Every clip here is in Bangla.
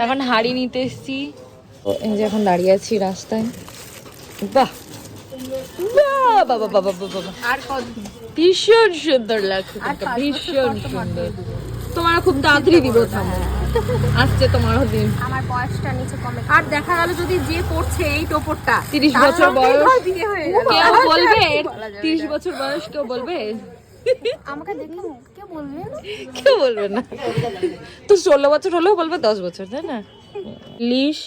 এখন হাড়ি নিতে এসছি। এই যে এখন দাঁড়িয়ে আছি রাস্তায়। বাহ বাবা বাবা বাবা, আর কত ভীষণ সুন্দর লাগছে, ভীষণ সুন্দর। তোমারও খুব তাড়াতাড়ি দিব, থামো, আসছে তোমারও দিন। আমার বয়সটা নিচে কমে, আর দেখা গেল যদি যে পড়ছে এই টোপরটা 30 বছর বয়স, বিয়ে হয়ে গেল, কেউ বলবে 30 বছর বয়স, কেউ বলবে? আমাকে দেখে কেউ বলবে না, কেউ বলবে না তো। 16 বছর হলেও বলবে 10 বছর, তাই না? লিশ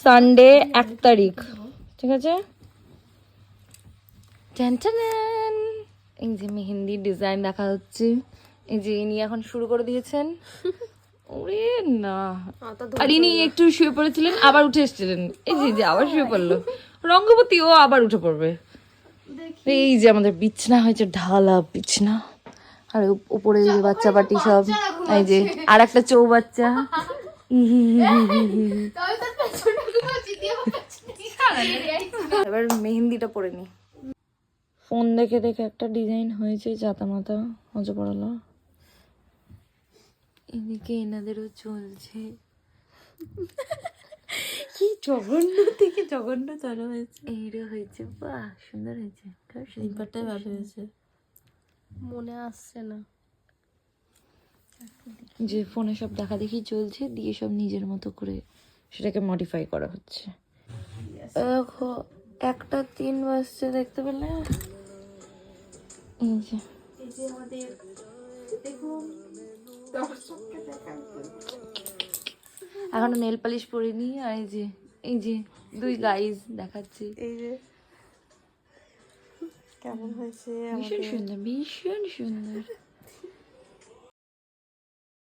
সানডে 1 তারিখ, ঠিক আছে। এই যে মেহেন্দি ডিজাইন দেখা হচ্ছে, এই যে ইনি এখন শুরু করে দিয়েছেন। ওরে না, আর ইনি একটু শুয়ে পড়েছিলেন, আবার উঠে এসেছিলেন। এই যে আবার শুয়ে পড়লো রঙ্গবতী, ও আবার উঠে পড়বে। এই যে আমাদের বিছনা হয়েছে, ঢালা বিছনা, আর উপরে যে বাচ্চা পাটি সব, এই যে আর একটা চৌবাচ্চা। এবার মেহেন্দিটা পরে নি। ফোন দেখে দেখে একটা ডিজাইন হয়েছে, জাতা মাথা মজা পড়ালো। এদিকে এনাদেরও চলছে। কি জঘন্য থেকে জঘন্য চালু হয়েছে, এইটা হয়েছে। বাহ, সুন্দর হয়েছে, স্লিপারটাই ভালো হয়েছে। মনে আসছে না যে ফোনে সব দেখা দেখি চলছে, দিয়ে সব নিজের মতো করে সেটাকে মডিফাই করা হচ্ছে। দেখো 1:03 বাজছে, দেখতে পেলে? এই যে আমাদের দেখুন, এখনো নেল পালিশ পরিনি। আর এই যে 2 গাইজ দেখাচ্ছি, এই যে কেমন হয়েছে, ভীষণ সুন্দর, ভীষণ সুন্দর।